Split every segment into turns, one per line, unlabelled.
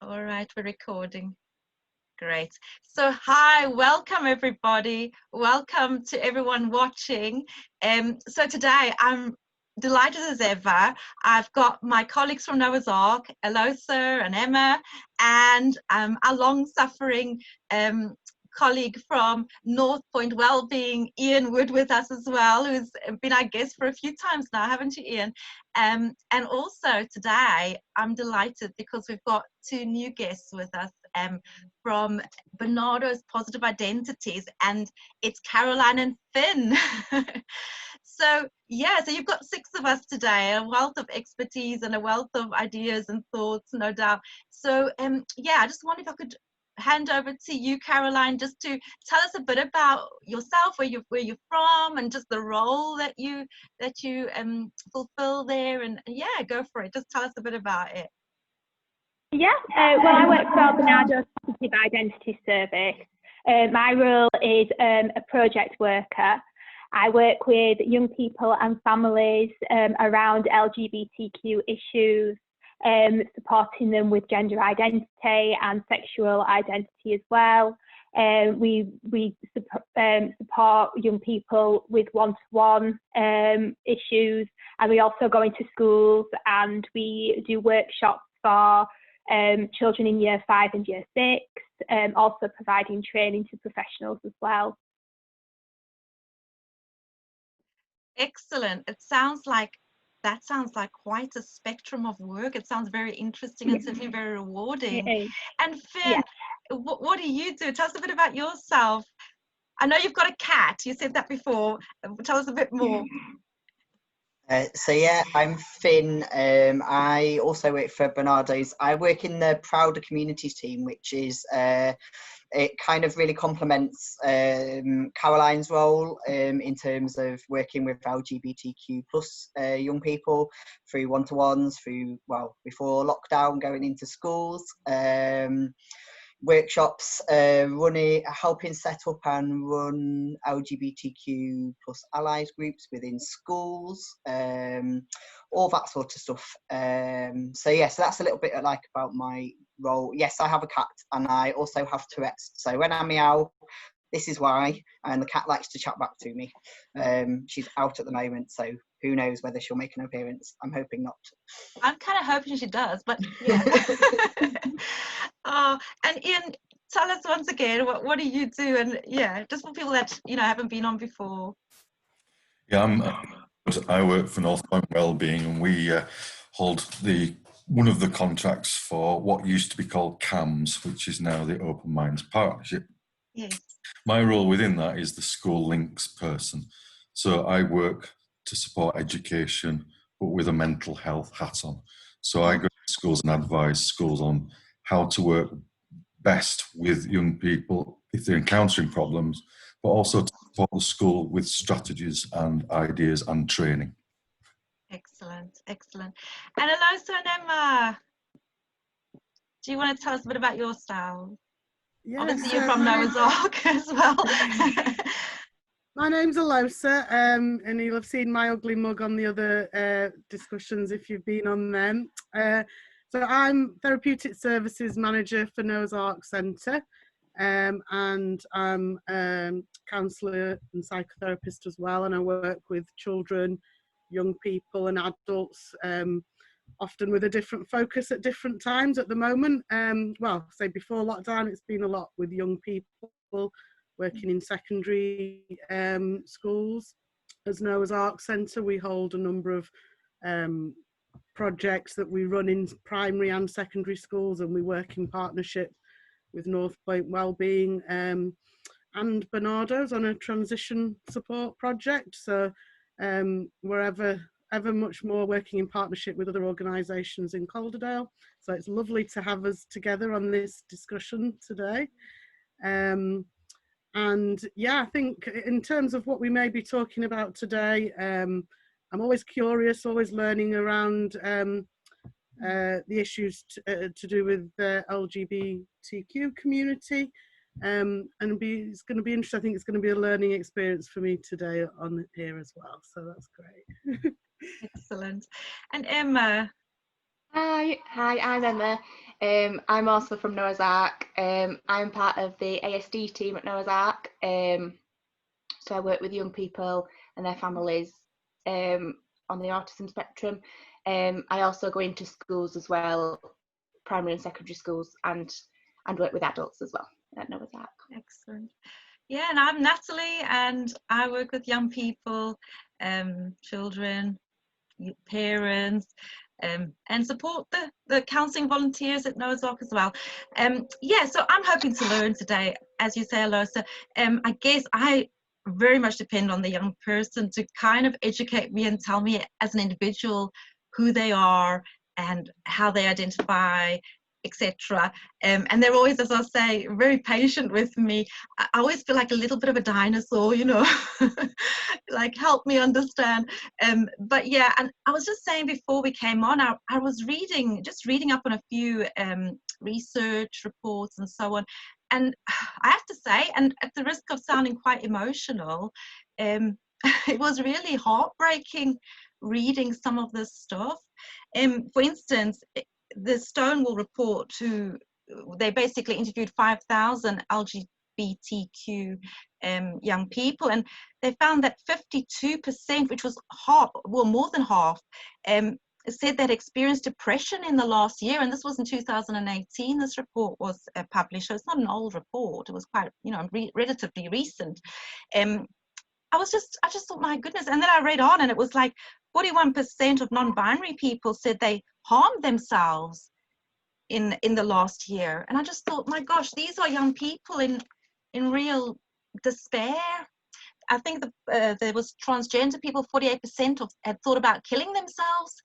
All right, we're recording. Great. So hi, welcome everybody. Welcome to everyone watching. So today I'm delighted as ever. I've got my colleagues from Noah's Ark, Elosa and Emma, and our long-suffering colleague from North Point Wellbeing, Ian Wood, with us as well, who's been our guest for a few times now, haven't you, Ian? And also today, I'm delighted because we've got two new guests with us from Barnardo's Positive Identities, and it's Caroline and Finn. So yeah, so you've got 6 of us today, a wealth of expertise and a wealth of ideas and thoughts, no doubt. So yeah, I just wonder if I could hand over to you, Caroline, just to tell us a bit about yourself, where you're from, and just the role that you fulfill there. And yeah, go for it. Just tell us a bit about it.
Yeah, well, I work for Barnardo's Positive Identity Service. My role is a project worker. I work with young people and families around LGBTQ issues, supporting them with gender identity and sexual identity as well. We support young people with one-to-one issues, and we also go into schools and we do workshops for children in year 5 and year 6, also providing training to professionals as well.
Excellent. That sounds like quite a spectrum of work. It sounds very interesting and certainly very rewarding. And Finn, what do you do? Tell us a bit about yourself. I know you've got a cat. You said that before. Tell us a bit more.
So yeah, I'm Finn. I also work for Barnardo's. I work in the Prouder Communities team, which is it kind of really complements Caroline's role in terms of working with LGBTQ plus young people through one-to-ones, through, well, before lockdown, going into schools, workshops, helping set up and run LGBTQ plus allies groups within schools, all that sort of stuff. So yeah, so that's a little bit like about my role. Yes, I have a cat and I also have Tourette's. So when I meow, this is why, and the cat likes to chat back to me. She's out at the moment, so who knows whether she'll make an appearance. I'm hoping not.
I'm kind of hoping she does, but yeah. And Ian, tell us once again, what do you do? And yeah, just for people that haven't been on before.
Yeah, I work for North Point Wellbeing, and we hold one of the contracts for what used to be called CAMS, which is now the Open Minds Partnership.
Yes.
My role within that is the school links person. So I work to support education, but with a mental health hat on. So I go to schools and advise schools on how to work best with young people if they're encountering problems, but also to support the school with strategies and ideas and training.
Excellent, excellent. And Elosa and Emma, do you want to tell us a bit about your style? Yes, obviously you're from Noah's Ark as well.
My name's Elosa, and you'll have seen my ugly mug on the other discussions if you've been on them. So I'm Therapeutic Services Manager for Noah's Ark Centre, and I'm counsellor and psychotherapist as well, and I work with children, young people and adults, often with a different focus at different times. At the moment, well, say before lockdown, it's been a lot with young people working in secondary schools. As Noah's Ark Centre, we hold a number of projects that we run in primary and secondary schools, and we work in partnership with North Point Wellbeing and Barnardo's on a transition support project. So we're ever much more working in partnership with other organisations in Calderdale. So it's lovely to have us together on this discussion today. And yeah, I think in terms of what we may be talking about today, I'm always curious, always learning around the issues to do with the LGBTQ community. And it's going to be interesting. I think it's going to be a learning experience for me today on here as well. So that's great.
Excellent. And Emma.
Hi, I'm Emma. I'm also from Noah's Ark. I'm part of the ASD team at Noah's Ark. So I work with young people and their families on the autism spectrum. I also go into schools as well, primary and secondary schools, and work with adults as well at Noah's Ark.
Excellent. Yeah, and I'm Natalie, and I work with young people, children, parents, and support the counselling volunteers at Noah's Ark as well. Yeah, so I'm hoping to learn today, as you say, Alosa. I guess I very much depend on the young person to kind of educate me and tell me as an individual who they are and how they identify, etc. And they're always, as I say, very patient with me. I always feel like a little bit of a dinosaur, you know, like help me understand. But yeah, and I was just saying before we came on, I was reading up on a few research reports and so on. And I have to say, and at the risk of sounding quite emotional, it was really heartbreaking reading some of this stuff. For instance, the Stonewall report, they basically interviewed 5,000 LGBTQ young people, and they found that 52%, which was half, well, more than half, said they'd experienced depression in the last year, and this was in 2018. This report was published, so it's not an old report. It was quite, you know, relatively recent. I just thought, my goodness. And then I read on, and it was like 41% of non-binary people said they harmed themselves in the last year. And I just thought, my gosh, these are young people in real despair. I think there was transgender people, 48% had thought about killing themselves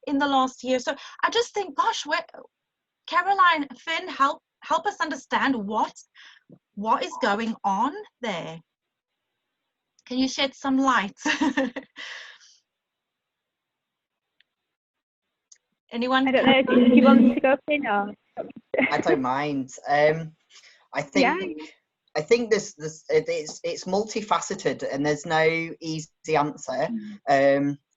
in the last year. So I just think, gosh, Caroline, Finn, help us understand what is going on there. Can you shed some light? Anyone?
I don't know, do you want to go, Finn, or?
I don't mind. I think this it's multifaceted, and there's no easy answer.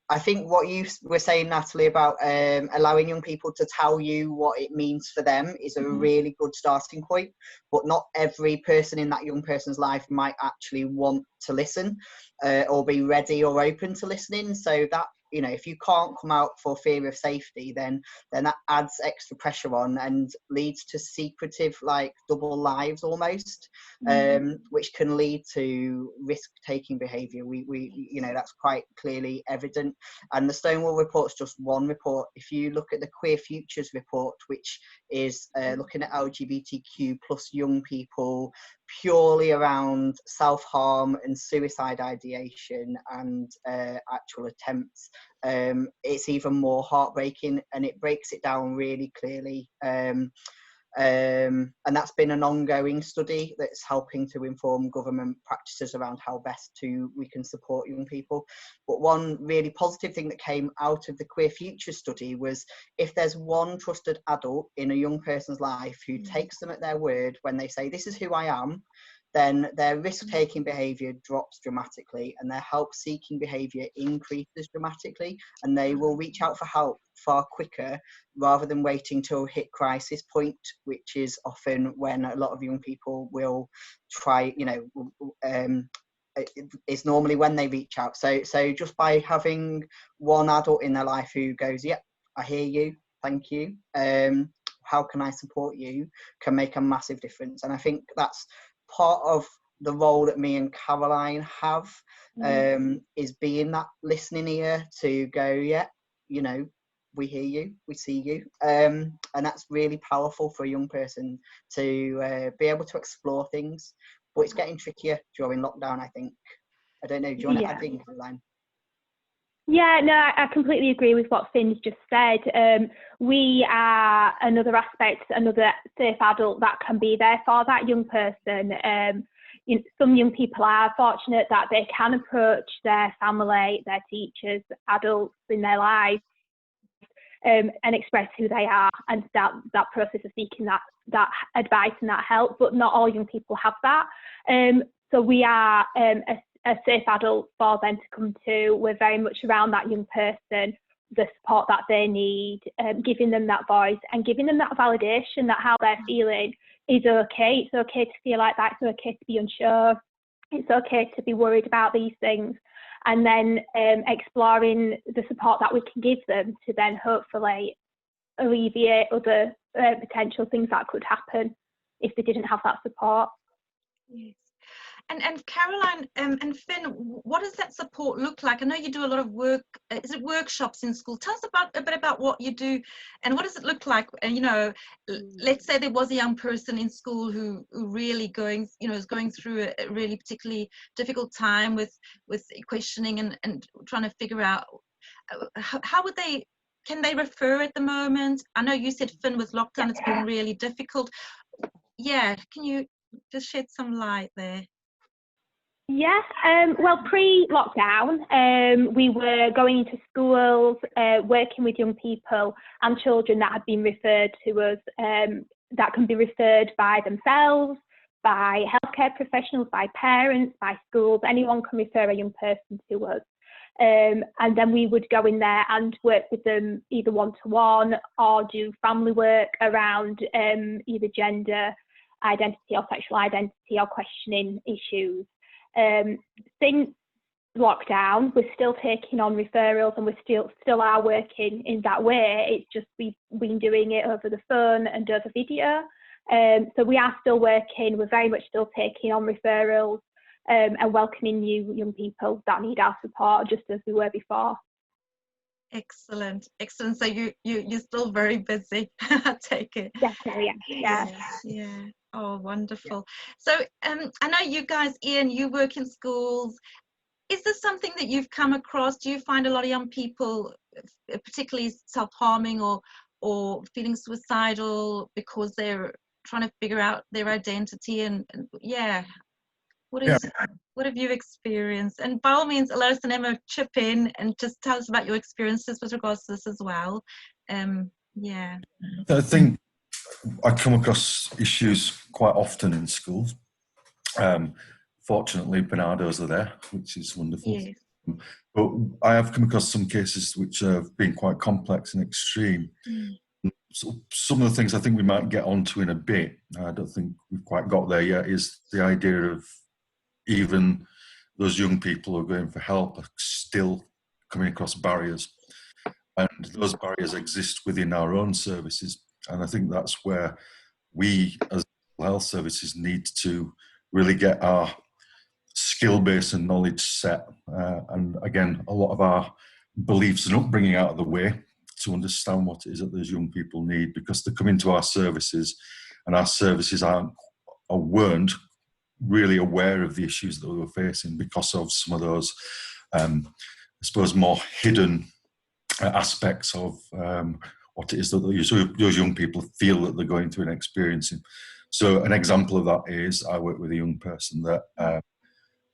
I think what you were saying, Natalie, about allowing young people to tell you what it means for them is a really good starting point, but not every person in that young person's life might actually want to listen or be ready or open to listening. So that, you know, if you can't come out for fear of safety, then that adds extra pressure on and leads to secretive, like, double lives almost, which can lead to risk-taking behaviour. We you know, that's quite clearly evident. And the Stonewall report's just one report. If you look at the Queer Futures report, which is looking at LGBTQ plus young people purely around self-harm and suicide ideation and actual attempts, it's even more heartbreaking, and it breaks it down really clearly. And that's been an ongoing study that's helping to inform government practices around how best we can support young people. But one really positive thing that came out of the Queer Future study was, if there's one trusted adult in a young person's life who takes them at their word when they say, this is who I am, then their risk-taking behaviour drops dramatically and their help-seeking behaviour increases dramatically, and they will reach out for help far quicker rather than waiting till hit crisis point, which is often when a lot of young people will try, you know, it's normally when they reach out. So just by having one adult in their life who goes, yep, I hear you, thank you, how can I support you, can make a massive difference. And I think that's part of the role that me and Caroline have, is being that listening ear to go, yeah, you know, we hear you, we see you, and that's really powerful for a young person to be able to explore things. But it's getting trickier during lockdown, I think. I don't know, do you want to add in, Caroline?
Yeah, no, I completely agree with what Finn's just said. We are another aspect, another safe adult that can be there for that young person. You know, some young people are fortunate that they can approach their family, their teachers, adults in their lives, and express who they are and start that process of seeking that advice and that help. But not all young people have that. So we are a safe adult for them to come to. We're very much around that young person. the support that they need, giving them that voice and giving them that validation that how they're feeling is okay. It's okay to feel like that. It's okay to be unsure. It's okay to be worried about these things. And then exploring the support that we can give them to then hopefully alleviate other potential things that could happen if they didn't have that support.
Yes. And Caroline and Finn, what does that support look like? I know you do a lot of work. Is it workshops in school? Tell us a bit about what you do, and what does it look like? And you know, let's say there was a young person in school who really is going through a really particularly difficult time with questioning and trying to figure out how would they. Can they refer at the moment? I know you said, Finn, with lockdown, it's been really difficult. Yeah, can you just shed some light there?
Yeah, well, pre-lockdown, we were going into schools, working with young people and children that had been referred to us, that can be referred by themselves, by healthcare professionals, by parents, by schools. Anyone can refer a young person to us. And then we would go in there and work with them either one-to-one or do family work around either gender identity or sexual identity or questioning issues. Since lockdown, we're still taking on referrals and we still are working in that way. It's just we've been doing it over the phone and over video. So we are still working. We're very much still taking on referrals and welcoming new young people that need our support, just as we were before.
Excellent. So you're still very busy. I take it.
Definitely, yeah.
Yeah. Oh, wonderful. So I know you guys, Ian, you work in schools. Is this something that you've come across? Do you find a lot of young people particularly self-harming or feeling suicidal because they're trying to figure out their identity? And yeah, what have you experienced? And by all means, Lois and Emma, chip in and just tell us about your experiences with regards to this as well. Yeah.
I think I come across issues quite often in schools. Fortunately, Barnardos are there, which is wonderful.
Yes.
But I have come across some cases which have been quite complex and extreme. So some of the things I think we might get onto in a bit, I don't think we've quite got there yet, is the idea of even those young people who are going for help are still coming across barriers. And those barriers exist within our own services. And I think that's where we as health services need to really get our skill base and knowledge set. And again, a lot of our beliefs and upbringing out of the way to understand what it is that those young people need, because they come into our services and our services weren't really aware of the issues that we were facing because of some of those, I suppose, more hidden aspects of what it is that those young people feel that they're going through and experiencing. So an example of that is I work with a young person that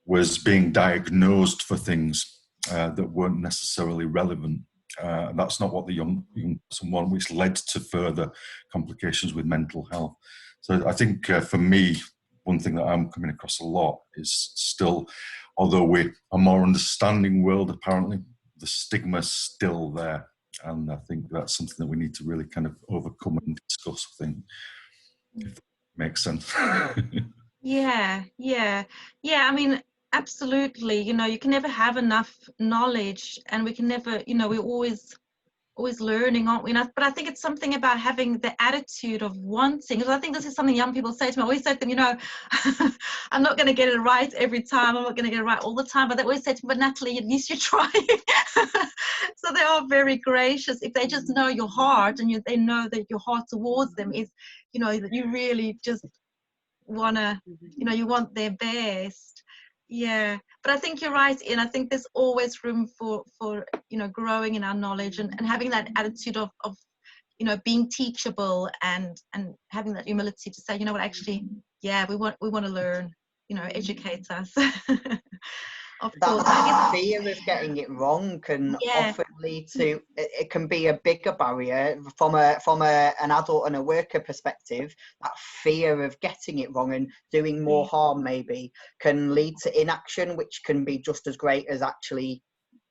was being diagnosed for things that weren't necessarily relevant. That's not what the young person wanted, which led to further complications with mental health. So I think for me, one thing that I'm coming across a lot is still, although we're a more understanding world, apparently, the stigma's still there. And I think that's something that we need to really kind of overcome and discuss, I think, if that makes sense.
Yeah. I mean, absolutely. You know, you can never have enough knowledge, and we can never, you know, we're always learning, aren't we? But I think it's something about having the attitude of wanting, because I think this is something young people say to me. I always say to them, you know, I'm not going to get it right every time. I'm not going to get it right all the time. But they always say to me, but Natalie, at least you're trying. So they are very gracious. If they just know your heart and they know that your heart towards them is, you know, that you really just want to, you know, you want their best. Yeah, but I think you're right, Ian. I think there's always room for you know, growing in our knowledge and having that attitude of you know, being teachable and having that humility to say, you know what, actually, yeah, we want to learn, you know, educate us. Of course.
That fear of getting it wrong can often lead to, it can be a bigger barrier from an adult and a worker perspective. That fear of getting it wrong and doing more harm maybe can lead to inaction, which can be just as great as actually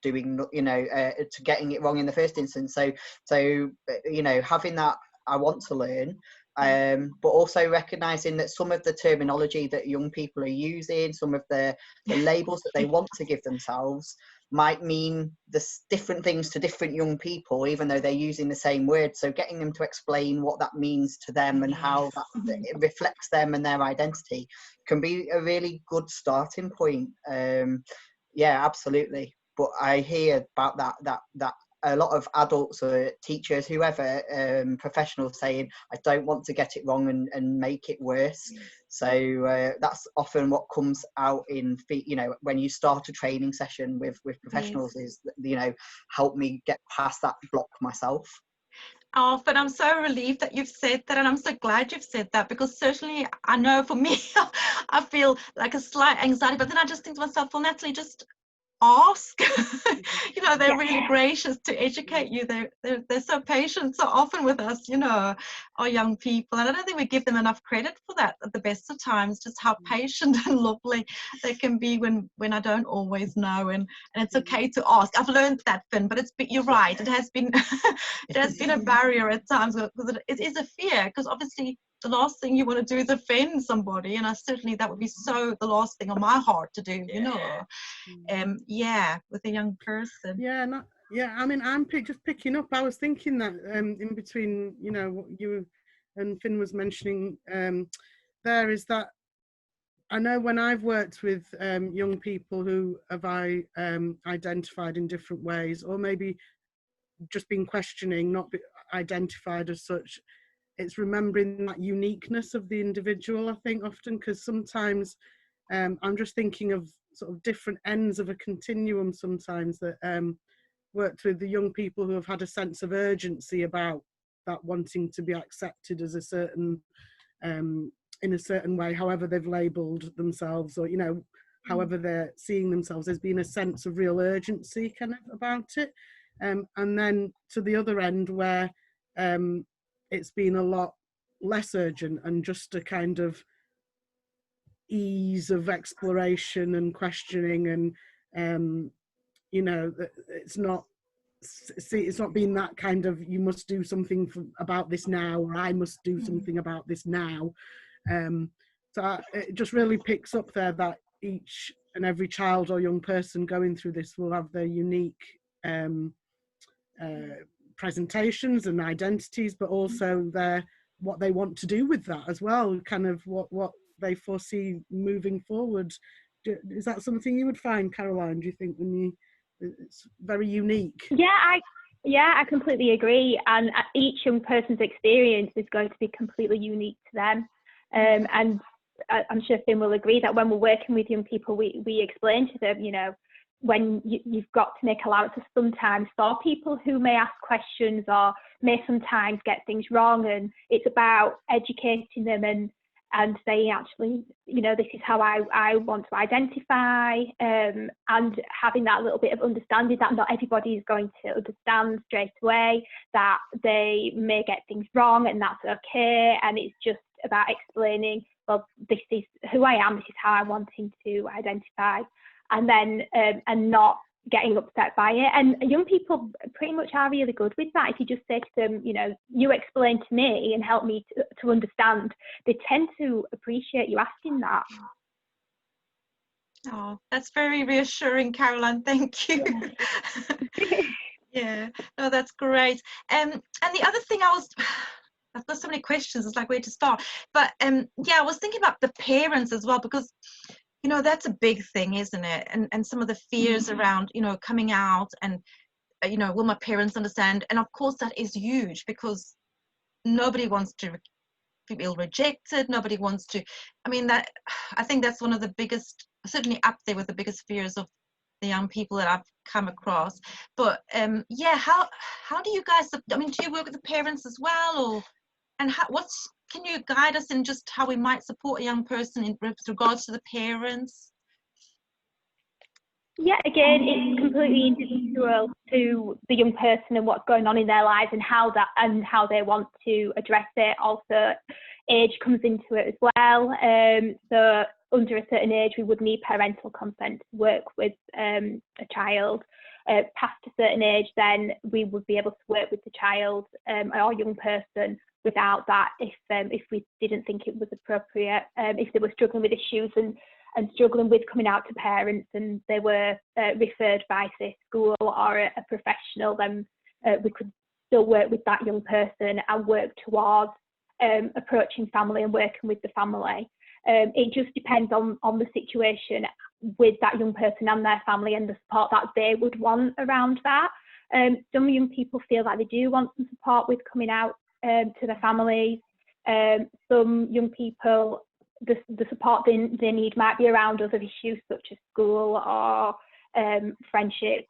doing, to getting it wrong in the first instance. So having that I want to learn, but also recognizing that some of the terminology that young people are using, some of the labels that they want to give themselves, might mean different things to different young people, even though they're using the same word. So getting them to explain what that means to them and how it reflects them and their identity can be a really good starting point. Yeah, absolutely. But I hear about that a lot of adults or teachers, whoever, professionals saying, I don't want to get it wrong and make it worse. So that's often what comes out in, when you start a training session with professionals, is, help me get past that block myself.
Oh, but I'm so relieved that you've said that, and I'm so glad you've said that, because certainly I know for me, I feel like a slight anxiety, but then I just think to myself, well, Natalie, just ask. They're really gracious to educate you. They're so patient so often with us, our young people, and I don't think we give them enough credit for that at the best of times, just how patient and lovely they can be when I don't always know, and it's okay to ask. I've learned that, Finn, but you're right, it has been it has been a barrier at times, because it is a fear, because obviously the last thing you want to do is offend somebody, and that would be so the last thing on my heart to do, with a young person.
I mean, I'm just picking up. I was thinking that in between, what you and Finn was mentioning, there is that I know when I've worked with young people who have identified in different ways, or maybe just been questioning, not identified as such, it's remembering that uniqueness of the individual, I think, often, because sometimes I'm just thinking of sort of different ends of a continuum sometimes, that worked with the young people who have had a sense of urgency about that wanting to be accepted as a certain, in a certain way, however they've labelled themselves, or, however they're seeing themselves. There's been a sense of real urgency kind of about it. And then to the other end, where it's been a lot less urgent and just a kind of ease of exploration and questioning, and it's not been that kind of, you must do something about this now, or I must do something about this now. It just really picks up there that each and every child or young person going through this will have their unique presentations and identities, but also what they want to do with that as well, kind of what they foresee moving forward. Is that something you would find, Caroline, do you think, when it's very unique?
I completely agree, and each young person's experience is going to be completely unique to them, and I'm sure Finn will agree that when we're working with young people, we explain to them, when you've got to make allowances sometimes for people who may ask questions or may sometimes get things wrong, and it's about educating them and saying, actually, this is how I want to identify, and having that little bit of understanding that not everybody is going to understand straight away, that they may get things wrong, and that's okay. And it's just about explaining, well, this is who I am, this is how I'm wanting to identify, and then and not getting upset by it. And young people pretty much are really good with that. If you just say to them, you explain to me and help me to understand, they tend to appreciate you asking that.
Oh, that's very reassuring, Caroline. Thank you. Yeah, no, that's great. And the other thing I've got so many questions, it's like where to start. But I was thinking about the parents as well, because that's a big thing, isn't it? And some of the fears around, coming out, and, will my parents understand? And of course that is huge, because nobody wants to feel rejected. Nobody wants to, I think that's one of the biggest, certainly up there with the biggest fears of the young people that I've come across. But how do you guys, do you work with the parents as well, and can you guide us in just how we might support a young person in regards to the parents?
Yeah, again, it's completely individual to the young person and what's going on in their lives, and how they want to address it. Also, age comes into it as well. So under a certain age, we would need parental consent to work with a child. past a certain age, then we would be able to work with the child or young person without that if we didn't think it was appropriate. If they were struggling with issues and struggling with coming out to parents and they were referred by, say, school or a professional, then we could still work with that young person and work towards approaching family and working with the family. It just depends on the situation with that young person and their family and the support that they would want around that. Some young people feel like they do want some support with coming out to their families. Some young people, the support they need might be around other issues such as school or friendships,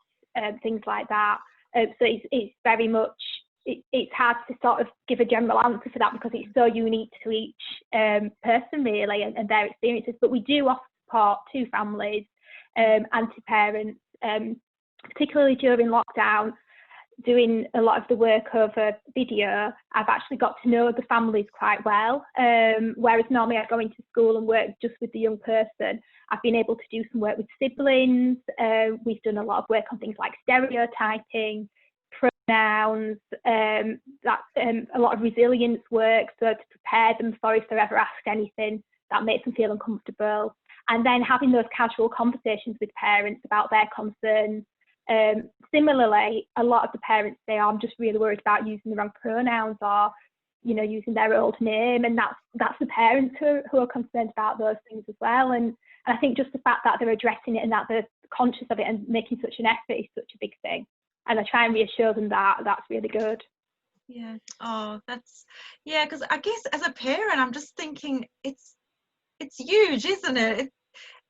things like that. So it's very much, it's hard to sort of give a general answer for that because it's so unique to each person really and their experiences. But we do offer support to families and to parents, particularly during lockdown. Doing a lot of the work over video, I've actually got to know the families quite well. Whereas normally I go into school and work just with the young person, I've been able to do some work with siblings. We've done a lot of work on things like stereotyping, pronouns, that's a lot of resilience work, so to prepare them for if they're ever asked anything that makes them feel uncomfortable. And then having those casual conversations with parents about their concerns. Similarly, a lot of the parents say, oh, I'm just really worried about using the wrong pronouns or, you know, using their old name, and that's the parents who are concerned about those things as well. And I think just the fact that they're addressing it and that they're conscious of it and making such an effort is such a big thing. And I try and reassure them that that's really good.
Yeah. Oh, that's, yeah, because I guess as a parent, I'm just thinking it's huge, isn't it?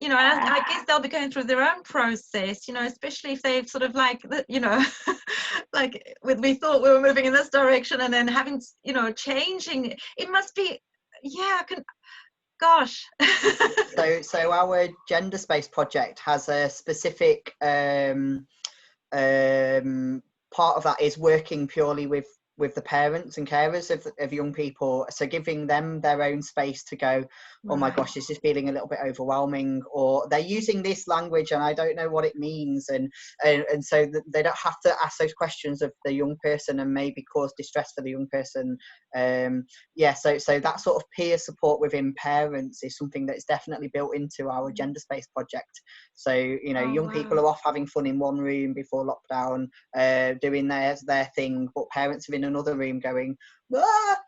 You know, and I guess they'll be going through their own process, you know, especially if they've sort of like, you know, like we thought we were moving in this direction and then having, you know, changing. It must be, yeah, gosh.
So our gender space project has a specific part of that is working purely with the parents and carers of young people, so giving them their own space to go, oh my gosh, this is feeling a little bit overwhelming, or they're using this language and I don't know what it means, and so they don't have to ask those questions of the young person and maybe cause distress for the young person. So that sort of peer support within parents is something that's definitely built into our gender space project. So, you know, young people are off having fun in one room before lockdown, doing their thing, but parents are in another room going, ah!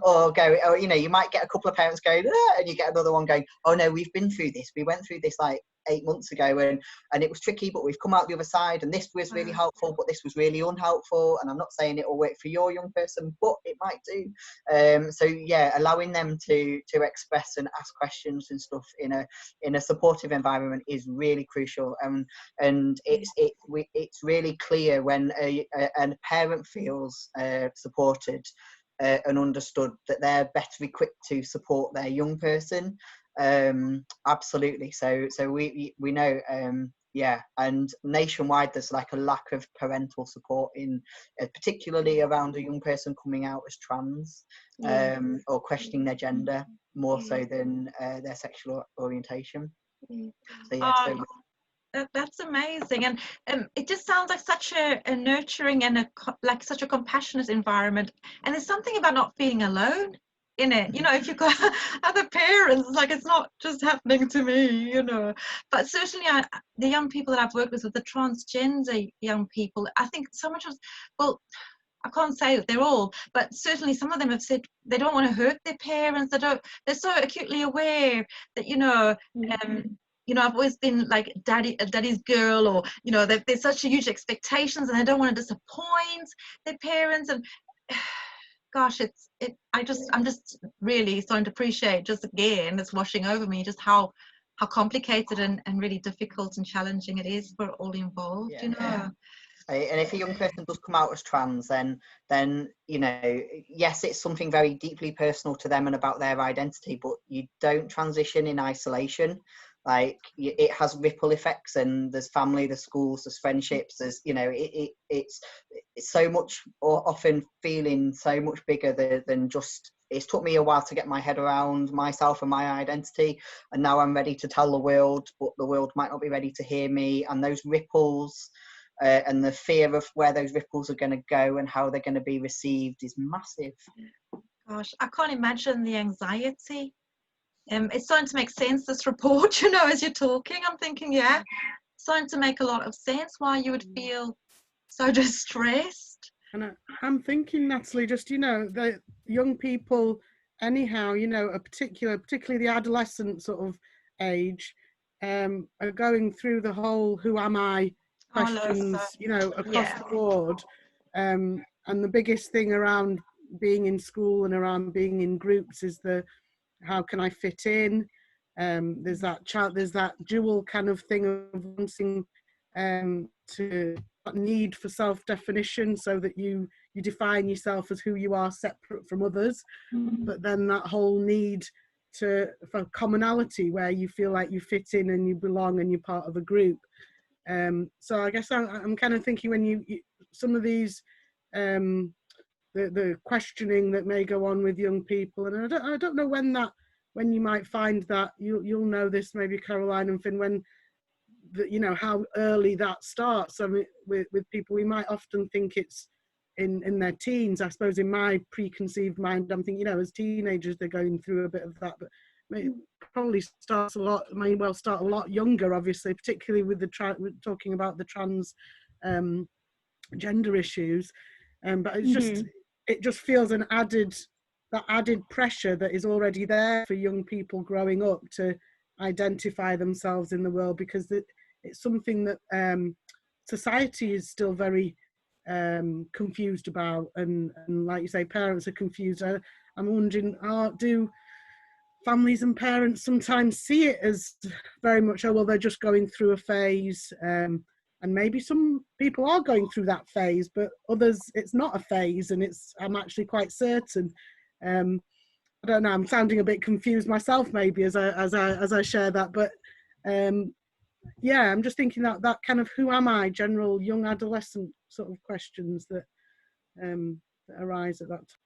or go, or, you know, you might get a couple of parents going, ah! And you get another one going, oh no, we've been through this, we went through this like 8 months ago and it was tricky, but we've come out the other side, and this was really helpful, but this was really unhelpful, and I'm not saying it will work for your young person, but it might do. So yeah, allowing them to express and ask questions and stuff in a supportive environment is really crucial, and it's really clear when a parent feels supported and understood that they're better equipped to support their young person. Absolutely. So we know, and nationwide there's like a lack of parental support in particularly around a young person coming out as trans, or questioning their gender more so than their sexual orientation.
That's amazing, and it just sounds like such a nurturing and like such a compassionate environment, and there's something about not feeling alone in it, you know, if you've got other parents, like it's not just happening to me, you know. But certainly the young people that I've worked with the transgender young people, I think so much of, well, I can't say that they're all, but certainly some of them have said they don't want to hurt their parents. They're so acutely aware that, you know, you know, I've always been like daddy's girl, or, you know, there's such huge expectations and they don't want to disappoint their parents. And gosh, I'm just really starting to appreciate, just again, it's washing over me, just how complicated and really difficult and challenging it is for all involved, you know.
And if a young person does come out as trans, then you know, yes, it's something very deeply personal to them and about their identity, but you don't transition in isolation. Like, it has ripple effects, and there's family, there's schools, there's friendships, there's, you know, it's so much, often feeling so much bigger than just. It's took me a while to get my head around myself and my identity, and now I'm ready to tell the world, but the world might not be ready to hear me. And those ripples and the fear of where those ripples are going to go and how they're going to be received is massive.
Gosh, I can't imagine the anxiety. It's starting to make sense, this report, you know, as you're talking. I'm thinking, yeah, it's starting to make a lot of sense why you would feel so distressed.
And I'm thinking, Natalie, just, you know, the young people, anyhow, you know, particularly the adolescent sort of age, are going through the whole "who am I" questions, you know, across the board. And the biggest thing around being in school and around being in groups is the how can I fit in? There's that dual kind of thing of wanting to need for self-definition, so that you define yourself as who you are separate from others, but then that whole need for commonality, where you feel like you fit in and you belong and you're part of a group. So I guess I'm kind of thinking, when you some of these the questioning that may go on with young people, and I don't know when you might find that, you'll know this, maybe Caroline and Finn, when you know how early that starts. I mean, with people, we might often think it's in their teens. I suppose in my preconceived mind, I'm thinking, you know, as teenagers they're going through a bit of that, but it probably starts may well start a lot younger, obviously, particularly with we're talking about the trans gender issues. But it's it just feels that added pressure that is already there for young people growing up to identify themselves in the world, because it's something that society is still very confused about, and like you say, parents are confused. I'm wondering, do families and parents sometimes see it as very much, oh well, they're just going through a phase, and maybe some people are going through that phase, but others it's not a phase, and I'm actually quite certain. I don't know, I'm sounding a bit confused myself maybe as I share that, but yeah, I'm just thinking that kind of who am I, general young adolescent sort of questions that arise at that time.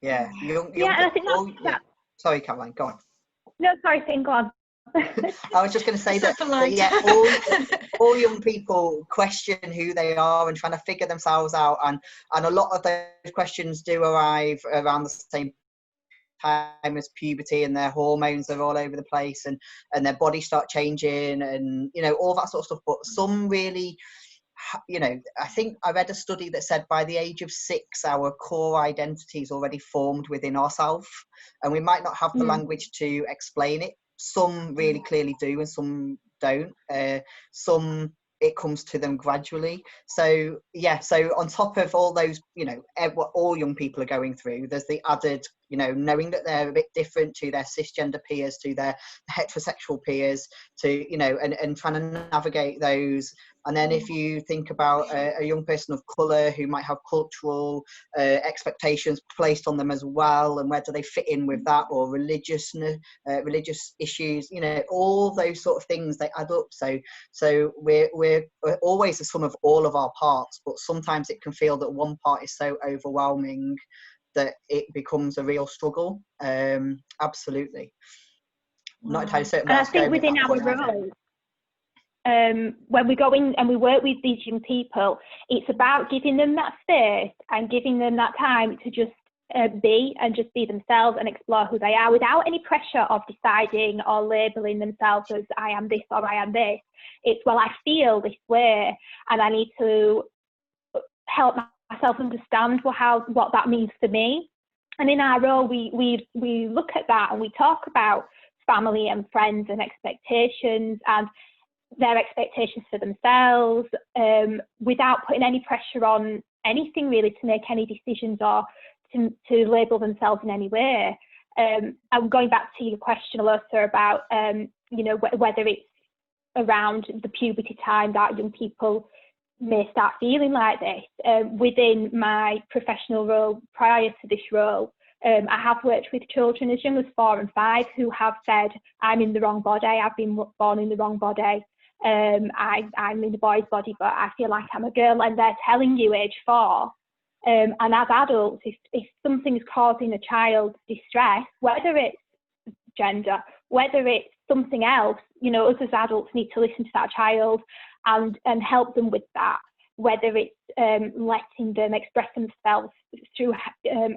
Yeah, young
and I think that's
Sorry, Caroline, go on.
No, sorry, Finn, go on.
I was just going to say that all young people question who they are and trying to figure themselves out, and a lot of those questions do arrive around the same time as puberty, and their hormones are all over the place, and their bodies start changing, and you know, all that sort of stuff. But some really, you know, I think I read a study that said by the age of 6 our core identity is already formed within ourselves, and we might not have the language to explain it. Some really clearly do, and some don't. Some it comes to them gradually. So yeah, so on top of all those, you know, what all young people are going through, there's the added, you know, knowing that they're a bit different to their cisgender peers, to their heterosexual peers, to, you know, and trying to navigate those. And then if you think about a young person of colour who might have cultural expectations placed on them as well, and where do they fit in with that, or religious issues, you know, all those sort of things, they add up. So we're always the sum of all of our parts, but sometimes it can feel that one part is so overwhelming that it becomes a real struggle. Absolutely. Not entirely certain.
And I think within our role, when we go in and we work with these young people, it's about giving them that space and giving them that time to just be themselves and explore who they are, without any pressure of deciding or labelling themselves as I am this or I am this. It's, well, I feel this way and I need to help myself understand what that means for me. And in our role, we look at that and we talk about family and friends and expectations and their expectations for themselves, without putting any pressure on anything really to make any decisions or to label themselves in any way. And going back to your question, Alyssa, about you know, whether it's around the puberty time that young people may start feeling like this. Within my professional role prior to this role, I have worked with children as young as 4 and 5 who have said, I'm in the wrong body, I've been born in the wrong body, I'm in a boy's body, but I feel like I'm a girl, and they're telling you age 4. And as adults, if something's causing a child distress, whether it's gender, whether it's something else, you know, us as adults need to listen to that child and help them with that, whether it's letting them express themselves through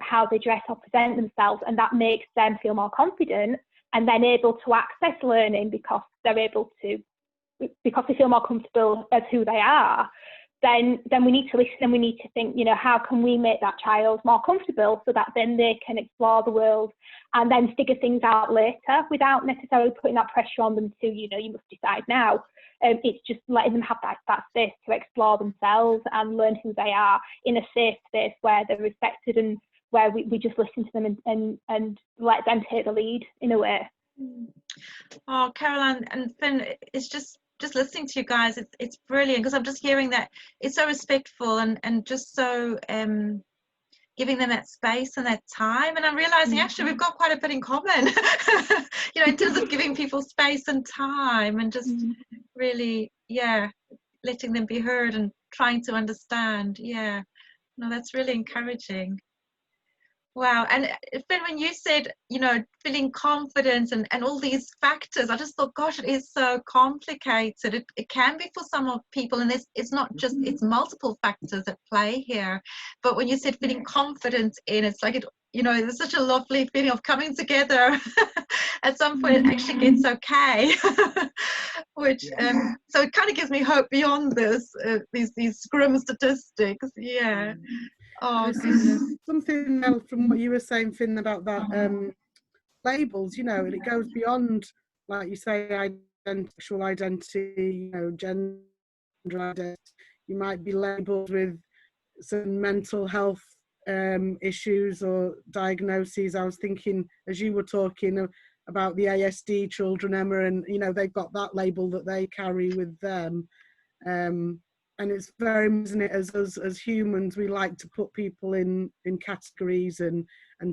how they dress or present themselves, and that makes them feel more confident and then able to access learning because they feel more comfortable as who they are. Then we need to listen, and we need to think, you know, how can we make that child more comfortable so that then they can explore the world and then figure things out later without necessarily putting that pressure on them to, you know, you must decide now. It's just letting them have that space to explore themselves and learn who they are in a safe space where they're respected and where we just listen to them and let them take the lead in a way.
Oh, Caroline and Finn, it's just listening to you guys, it's brilliant, because I'm just hearing that it's so respectful and just so giving them that space and that time, and I'm realizing actually we've got quite a bit in common you know, in terms of giving people space and time and just really letting them be heard and trying to understand. No, that's really encouraging. Wow. And Finn, when you said, you know, feeling confidence and all these factors, I just thought, gosh, it is so complicated. It can be for some of people, and it's not just, it's multiple factors at play here. But when you said feeling confident in, it's like, you know, there's such a lovely feeling of coming together. At some point it actually gets okay. Which so it kind of gives me hope beyond this, these grim statistics. Oh, goodness.
Something else from what you were saying, Finn, about that labels, you know, and it goes beyond, like you say, sexual identity, you know, gender identity. You might be labelled with some mental health issues or diagnoses. I was thinking, as you were talking about the ASD children, Emma, and, you know, they've got that label that they carry with them. And it's very, isn't it, as us as humans, we like to put people in categories and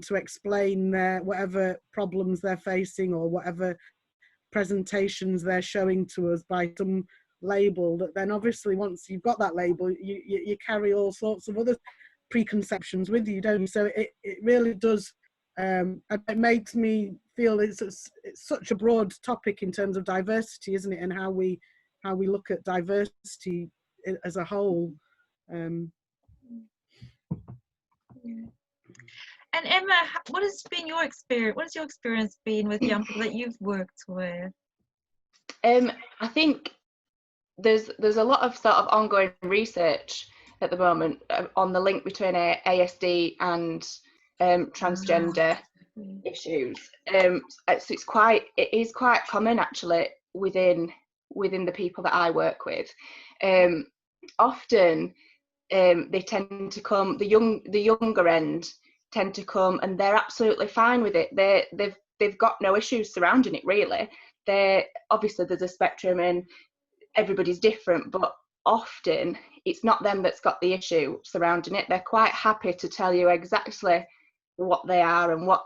to explain their whatever problems they're facing or whatever presentations they're showing to us by some label, that then obviously once you've got that label, you carry all sorts of other preconceptions with you, don't you? So it really does, it makes me feel it's such a broad topic in terms of diversity, isn't it, and how we look at diversity as a whole.
And Emma, what has been your experience? What has your experience been with young people that you've worked with?
I think there's a lot of sort of ongoing research at the moment on the link between ASD and transgender issues. So it is quite common actually within the people that I work with. Often they tend to come, the younger end tend to come, and they're absolutely fine with it. They've got no issues surrounding it really. Obviously there's a spectrum and everybody's different, but often it's not them that's got the issue surrounding it. They're quite happy to tell you exactly what they are and what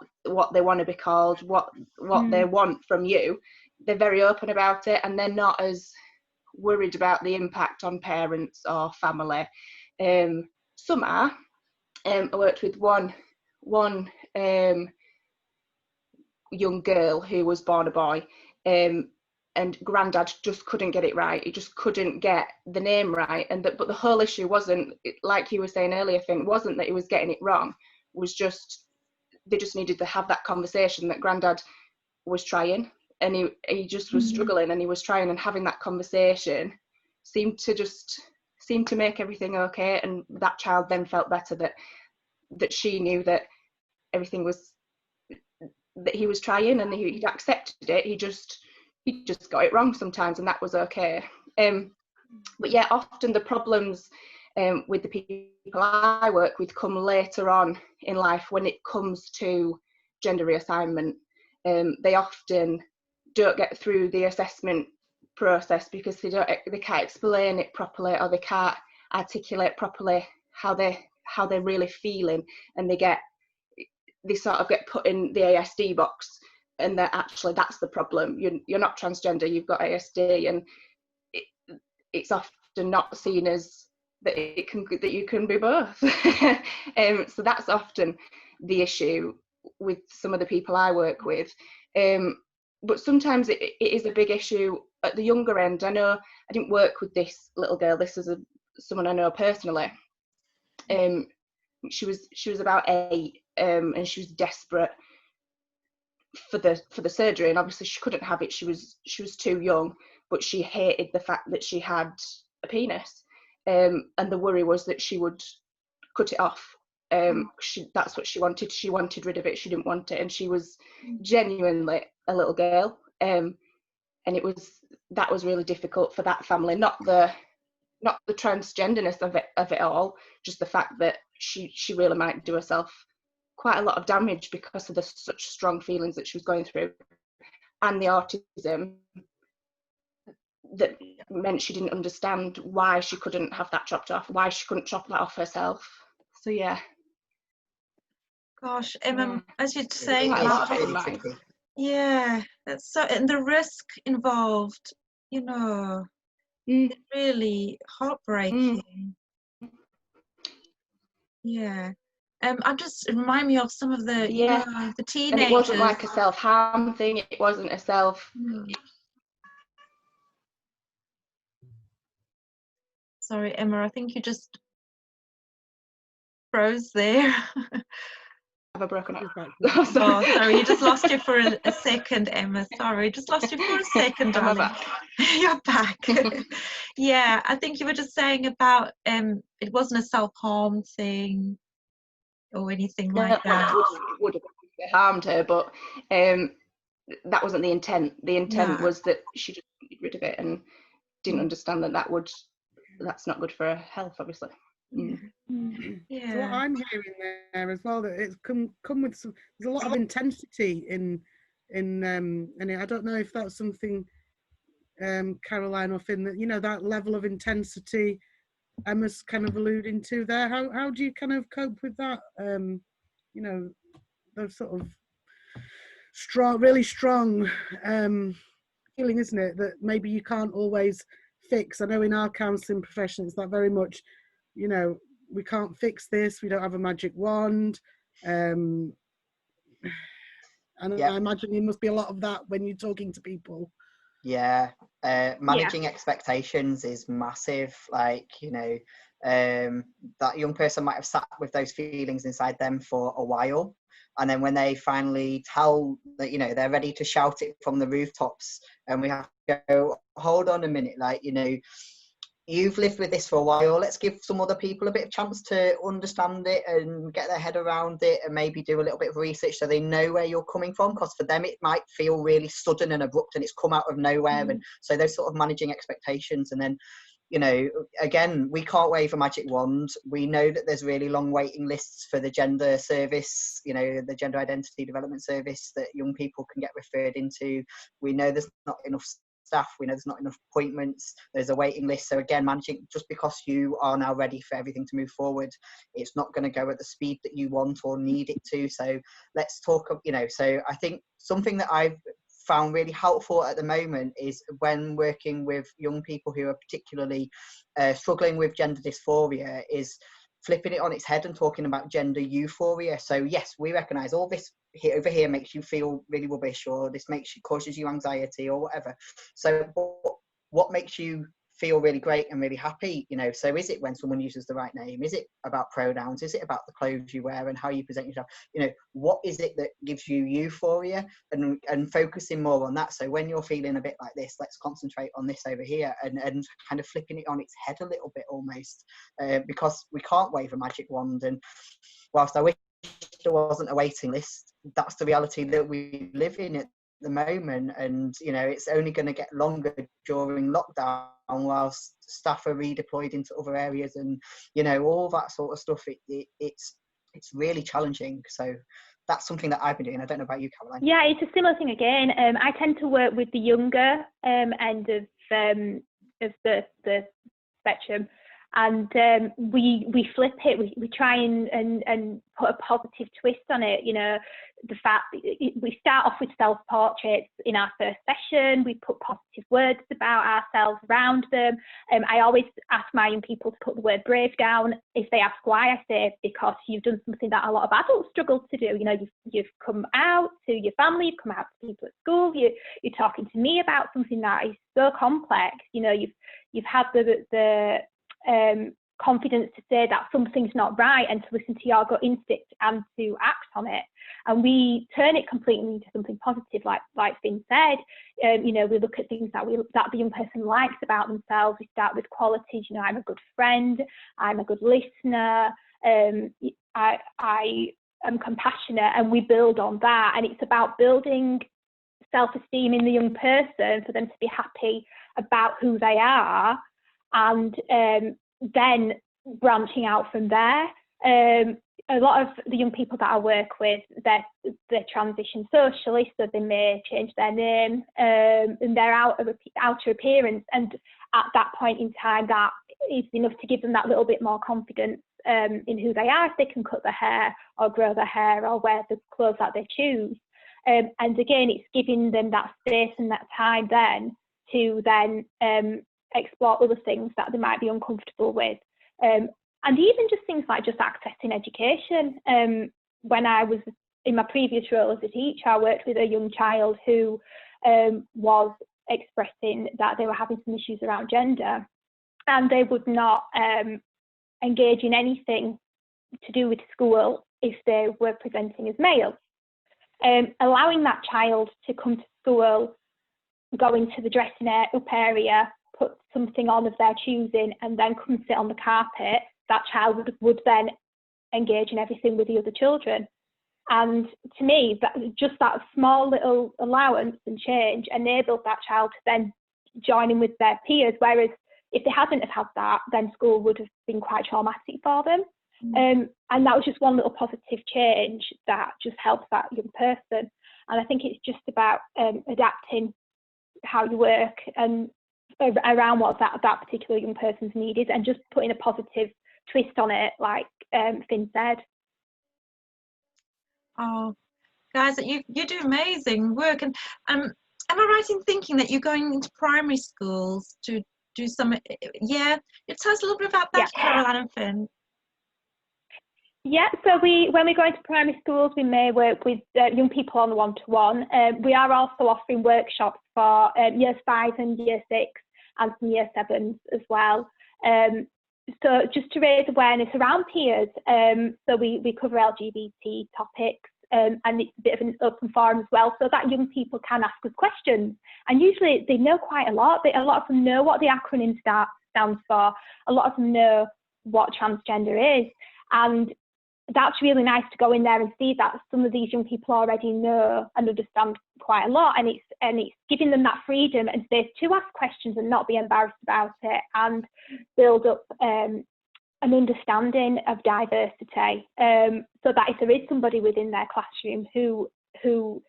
they want to be called, what they want from you. They're very open about it, and they're not as worried about the impact on parents or family. Some are. I worked with one young girl who was born a boy, and Grandad just couldn't get it right. He just couldn't get the name right, but the whole issue wasn't, like you were saying earlier, Finn, wasn't that he was getting it wrong. It was just they just needed to have that conversation, that Grandad was trying, and he just was struggling, and he was trying, and having that conversation seemed to make everything okay. And that child then felt better that she knew that everything was, that he was trying, and he'd accepted it. He just got it wrong sometimes, and that was okay. But yeah, often the problems with the people I work with come later on in life when it comes to gender reassignment. They often don't get through the assessment process because they can't explain it properly, or they can't articulate properly how they're really feeling, and they they sort of get put in the ASD box, and that actually that's the problem. You're not transgender, you've got ASD, and it's often not seen as that you can be both. So that's often the issue with some of the people I work with. But sometimes it is a big issue at the younger end. I know I didn't work with this little girl. This is someone I know personally. She was about 8, and she was desperate for the surgery, and obviously she couldn't have it. She was too young, but she hated the fact that she had a penis, and the worry was that she would cut it off. That's what she wanted. She wanted rid of it. She didn't want it, and she was genuinely a little girl. And that was really difficult for that family. Not the transgenderness of it all, just the fact that she really might do herself quite a lot of damage because of the such strong feelings that she was going through, and the autism that meant she didn't understand why she couldn't have that chopped off, why she couldn't chop that off herself. So yeah.
Gosh,
Yeah.
as you're saying,
Yeah,
that's so, and the risk involved, you know, it's really heartbreaking. Yeah. I'm just remind me of some of the, you know, the teenagers.
And it wasn't like a self-harm thing. It wasn't a self.
Sorry, Emma, I think you just froze there.
Have I broken up?
Oh, sorry, you just lost you for a second, Emma. Sorry, just lost you for a second, darling.
Am I back?
You're back. Yeah, I think you were just saying about it wasn't a self-harm thing or anything like that.
It would have harmed her, but that wasn't the intent. The intent was that she just wanted rid of it and didn't understand that's not good for her health, obviously.
Yeah.
So what I'm hearing there as well, that it's come with there's a lot of intensity in and I don't know if that's something Caroline or Finn, that, you know, that level of intensity Emma's kind of alluding to there. How do you kind of cope with that? You know, those sort of really strong feeling, isn't it, that maybe you can't always fix. I know in our counselling profession it's that very much, you know, we can't fix this, we don't have a magic wand, and I imagine there must be a lot of that when you're talking to people.
Managing expectations is massive. Like, you know, that young person might have sat with those feelings inside them for a while, and then when they finally tell that, you know, they're ready to shout it from the rooftops, and we have to go, hold on a minute, like, you know, you've lived with this for a while, let's give some other people a bit of chance to understand it and get their head around it, and maybe do a little bit of research so they know where you're coming from, because for them it might feel really sudden and abrupt and it's come out of nowhere. And so those sort of managing expectations. And then, you know, again, we can't wave a magic wand. We know that there's really long waiting lists for the gender service, you know, the gender identity development service that young people can get referred into. We know there's not enough staff, we know there's not enough appointments, there's a waiting list. So again, managing, just because you are now ready for everything to move forward, it's not going to go at the speed that you want or need it to. So let's talk, you know, so I think something that I've found really helpful at the moment is when working with young people who are particularly struggling with gender dysphoria, is flipping it on its head and talking about gender euphoria. So yes, we recognise all this over here makes you feel really rubbish, or this causes you anxiety or whatever. So what makes you feel really great and really happy? You know, so is it when someone uses the right name? Is it about pronouns? Is it about the clothes you wear and how you present yourself? You know, what is it that gives you euphoria, and focusing more on that. So when you're feeling a bit like this, let's concentrate on this over here, and kind of flipping it on its head a little bit almost, because we can't wave a magic wand. And whilst I wish there wasn't a waiting list, that's the reality that we live in at the moment. And you know, it's only going to get longer during lockdown whilst staff are redeployed into other areas, and you know, all that sort of stuff. It's really challenging. So that's something that I've been doing. I don't know about you, Caroline.
Yeah, it's a similar thing again. I tend to work with the younger end of the spectrum, And we flip it, we try and put a positive twist on it. You know, the fact we start off with self-portraits in our first session, we put positive words about ourselves around them. I always ask my young people to put the word brave down. If they ask why, I say because you've done something that a lot of adults struggle to do. You know, you've come out to your family, you've come out to people at school, you're talking to me about something that is so complex. You know, you've had the confidence to say that something's not right and to listen to your gut instinct and to act on it. And we turn it completely into something positive, like Finn said. You know, we look at things that the young person likes about themselves. We start with qualities. You know, I'm a good friend, I'm a good listener, I am compassionate, and we build on that. And it's about building self-esteem in the young person for them to be happy about who they are, and then branching out from there. A lot of the young people that I work with, they transition socially, so they may change their name and their outer appearance, and at that point in time, that is enough to give them that little bit more confidence in who they are, if they can cut their hair or grow their hair or wear the clothes that they choose. And again, it's giving them that space and that time then to then explore other things that they might be uncomfortable with. And even just things like just accessing education. When I was in my previous role as a teacher, I worked with a young child who was expressing that they were having some issues around gender, and they would not engage in anything to do with school if they were presenting as male. Allowing that child to come to school, go into the dressing up area, put something on of their choosing, and then come and sit on the carpet, that child would then engage in everything with the other children. And to me, that small little allowance and change enabled that child to then join in with their peers, whereas if they hadn't have had that, then school would have been quite traumatic for them. And that was just one little positive change that just helps that young person. And I think it's just about adapting how you work and around what that particular young person's need is, and just putting a positive twist on it, like Finn said.
Oh, guys, you do amazing work. And am I right in thinking that you're going into primary schools to do some? Yeah, tell us a little bit about that,
Yeah.
Caroline and Finn.
Yeah, so when we go into primary schools, we may work with young people on the one-to-one. We are also offering workshops for year 5 and year 6 and some year 7s as well. So just to raise awareness around peers, so we cover LGBT topics, and it's a bit of an open forum as well, so that young people can ask us questions. And usually they know quite a lot. A lot of them know what the acronym stands for. A lot of them know what transgender is. And that's really nice to go in there and see that some of these young people already know and understand quite a lot, and it's giving them that freedom and space to ask questions and not be embarrassed about it, and build up an understanding of diversity, so that if there is somebody within their classroom who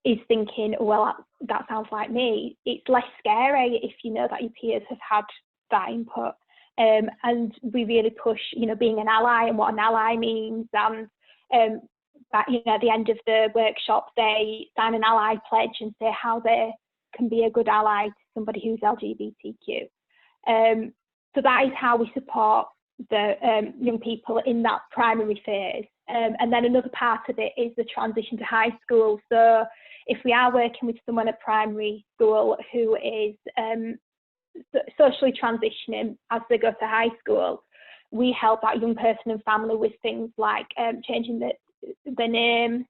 is thinking, well, that sounds like me, it's less scary if you know that your peers have had that input. And we really push, you know, being an ally and what an ally means, and that, you know, at the end of the workshop they sign an ally pledge and say how they can be a good ally to somebody who's LGBTQ. So that is how we support the young people in that primary phase. And then another part of it is the transition to high school. So if we are working with someone at primary school who is socially transitioning as they go to high school, we help that young person and family with things like changing the name,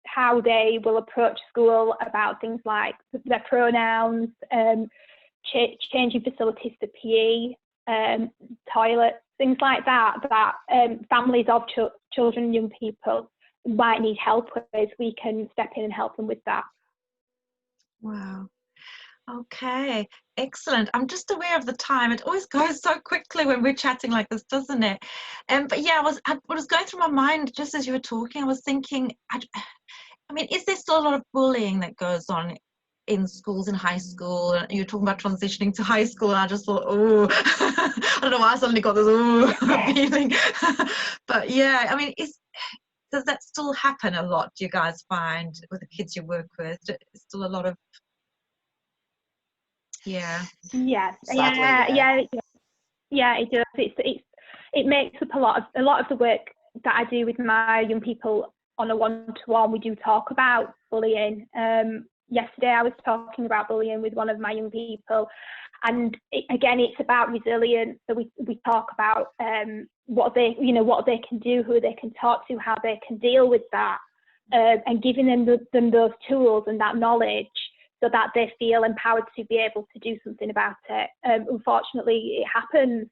how they will approach school about things like their pronouns, changing facilities for PE, toilets, things like that, families of children and young people might need help with. We can step in and help them with that.
Wow. Okay, excellent. I'm just aware of the time. It always goes so quickly when we're chatting like this, doesn't it? But yeah, I was going through my mind just as you were talking. I was thinking, I mean, is there still a lot of bullying that goes on in schools in high school. And you're talking about transitioning to high school, and I just thought, oh, I don't know why I suddenly got this feeling. But yeah, I mean, does that still happen a lot, do you guys find, with the kids you work with? It's still a lot of,
Yes,
Sadly,
yeah, it does. It makes up a lot of the work that I do with my young people on a one-to-one. We do talk about bullying. Yesterday I was talking about bullying with one of my young people, and again, it's about resilience. So we talk about what they can do, who they can talk to, how they can deal with that, and giving them those tools and that knowledge, so that they feel empowered to be able to do something about it. Unfortunately, it happens.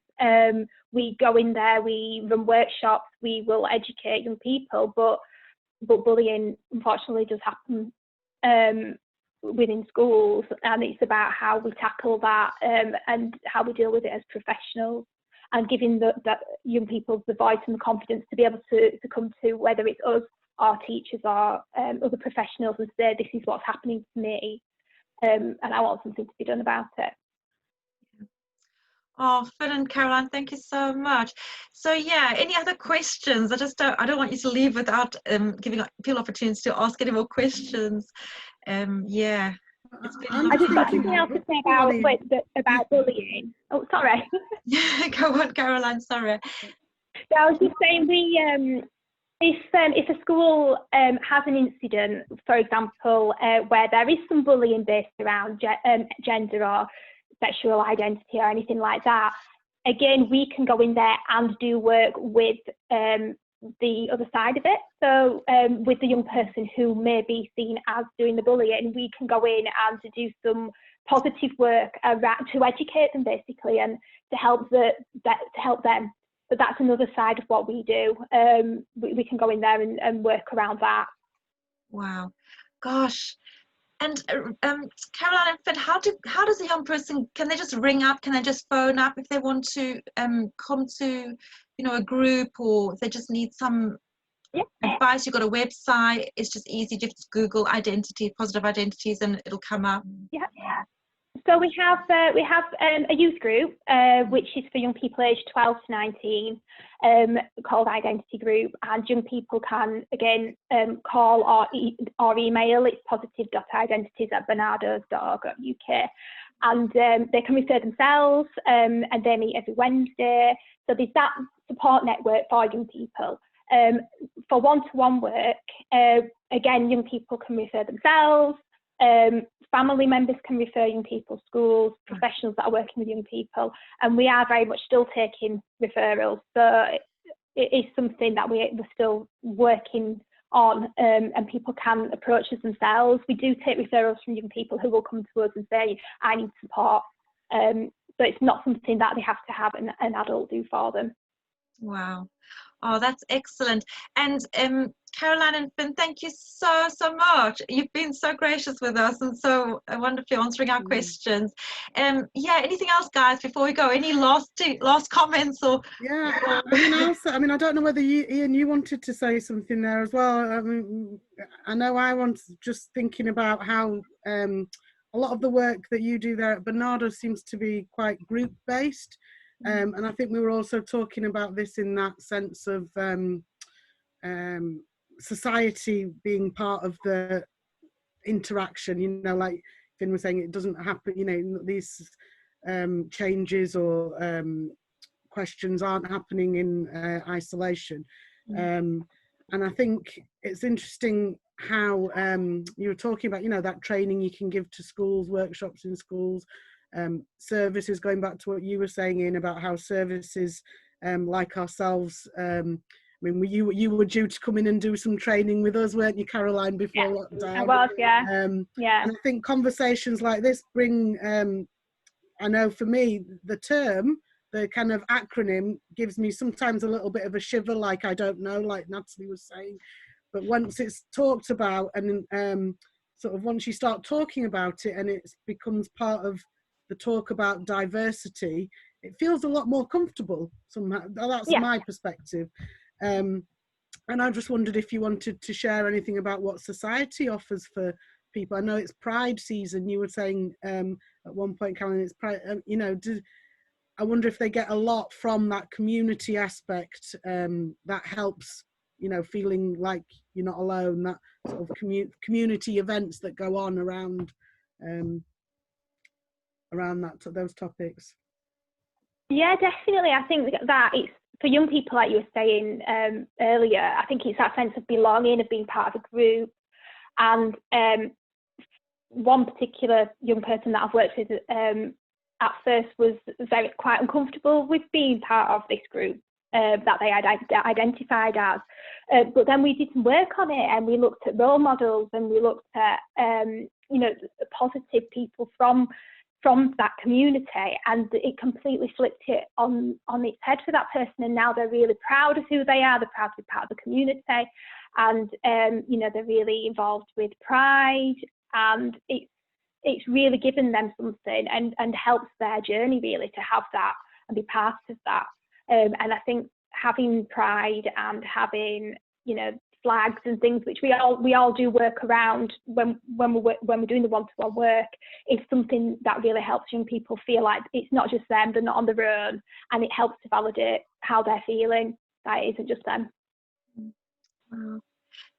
We go in there, we run workshops, we will educate young people, but bullying unfortunately does happen within schools, and it's about how we tackle that and how we deal with it as professionals, and giving the young people the voice and the confidence to be able to come to, whether it's us, our teachers, or other professionals, and say, this is what's happening to me, and I want something to be done about it.
Oh, Fern and Caroline, thank you so much. So yeah, any other questions? I don't want you to leave without giving people opportunities to ask any more questions. Yeah.
I just got something else to say about bullying. Oh, sorry.
Go on, Caroline, sorry.
So I was just saying, if a school has an incident, for example, where there is some bullying based around gender or sexual identity or anything like that, again, we can go in there and do work with the other side of it. So with the young person who may be seen as doing the bullying, we can go in and to do some positive work to educate them, basically, and to help them. But that's another side of what we do. We can go in there and work around that.
Wow, gosh. And Caroline and Fern, how does a young person, can they just ring up, can they just phone up if they want to come to, a group, or if they just need some advice? You've got a website, it's just easy, just Google positive identities, and it'll come up.
Yeah. So we have a youth group, which is for young people aged 12 to 19, called Identity Group, and young people can, again, call or email. It's positive.identities@barnardos.org.uk, and they can refer themselves, and they meet every Wednesday. So there's that support network for young people. For one-to-one work, again, young people can refer themselves. Family members can refer young people, schools, professionals that are working with young people, and we are very much still taking referrals. So it is something that we're still working on, and people can approach us themselves. We do take referrals from young people who will come to us and say, I need support. So it's not something that they have to have an adult do for them.
Wow. Oh, that's excellent. And Caroline and Fern, thank you so much. You've been so gracious with us and so wonderfully answering our questions. Yeah, anything else, guys, before we go? Any last comments? Or
yeah, I mean, I don't know whether Ian, you wanted to say something there as well. I mean, I know I was just thinking about how a lot of the work that you do there at Barnardo seems to be quite group based. And I think we were also talking about this in that sense of society being part of the interaction, like Finn was saying, it doesn't happen, these changes or questions aren't happening in isolation. And I think it's interesting how you were talking about, that training you can give to schools, workshops in schools, services, going back to what you were saying, Ian, about how services like ourselves, I mean, you were due to come in and do some training with us, weren't you, Caroline, before lockdown?
I was, yeah.
And I think conversations like this bring, I know for me, the kind of acronym gives me sometimes a little bit of a shiver, like I don't know, like Natalie was saying. But once it's talked about and sort of once you start talking about it and it becomes part of the talk about diversity, it feels a lot more comfortable somehow. That's my perspective. And I just wondered if you wanted to share anything about what society offers for people. I know it's Pride season. You were saying at one point, Caroline, it's Pride. You know, I wonder if they get a lot from that community aspect that helps, you know, feeling like you're not alone. That sort of community events that go on around those topics.
Yeah, definitely. I think that it's for young people, like you were saying earlier. I think it's that sense of belonging, of being part of a group. And one particular young person that I've worked with at first was quite uncomfortable with being part of this group that they identified as. But then we did some work on it, and we looked at role models, and we looked at you know, positive people from that community, and it completely flipped it on its head for that person. And now they're really proud of who they are. They're proud to be part of the community, and you know, they're really involved with Pride, and it's really given them something and helps their journey really to have that and be part of that. And I think having Pride and having, you know, flags and things, which we all do work around when we're doing the one-to-one work, is something that really helps young people feel like it's not just them, they're not on their own, and it helps to validate how they're feeling, that it isn't just them.
Wow.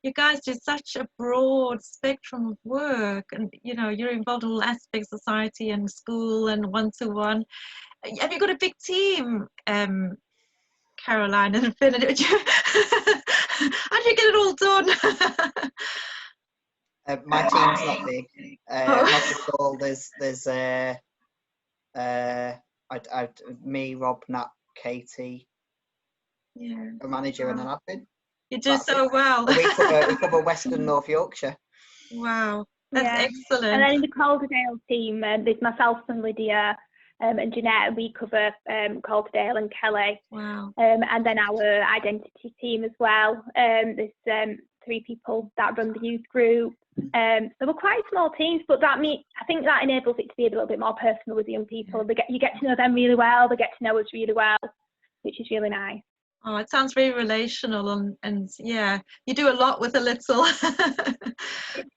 You guys do such a broad spectrum of work, and you know, you're involved in all aspects of society and school and one-to-one. Have you got a big team, Caroline and Fern? How do you get it all done?
My team's not big, not at all. There's me, Rob, Nat, Katie,
Yeah,
a manager and an admin.
you do so well.
We cover West and North Yorkshire.
Wow, that's excellent.
And then in the Calderdale team, there's myself and Lydia and Jeanette, and we cover Calderdale and Kelly.
Wow.
And then our identity team as well. There's 3 people that run the youth group. So we're quite small teams, but I think that enables it to be a little bit more personal with young people. You get to know them really well, they get to know us really well, which is really nice.
Oh, it sounds very relational, and yeah, you do a lot with a little.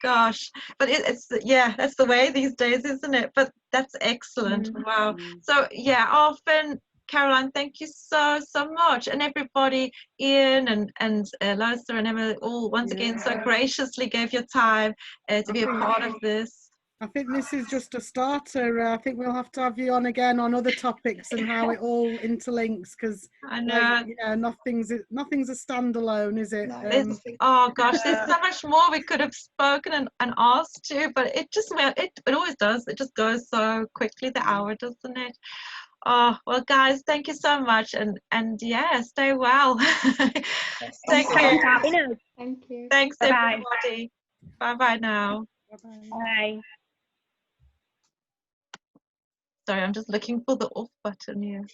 Gosh, but it's that's the way these days, isn't it? But that's excellent. Wow. So yeah, often, Caroline, thank you so much, and everybody, Ian and Losa and Emma, all once again so graciously gave your time to be a part of this.
I think this is just a starter. I think we'll have to have you on again on other topics and how it all interlinks, because
I know,
like, you know, nothing's a standalone, is it?
No,
oh gosh, there's so much more we could have spoken and asked to, but it just it always does. It just goes so quickly, the hour, doesn't it? Oh well, guys, thank you so much, and yeah, stay well. Take care.
Thank you.
Thanks,
Bye-bye.
everybody. Bye now.
Bye.
Sorry, I'm just looking for the off button here.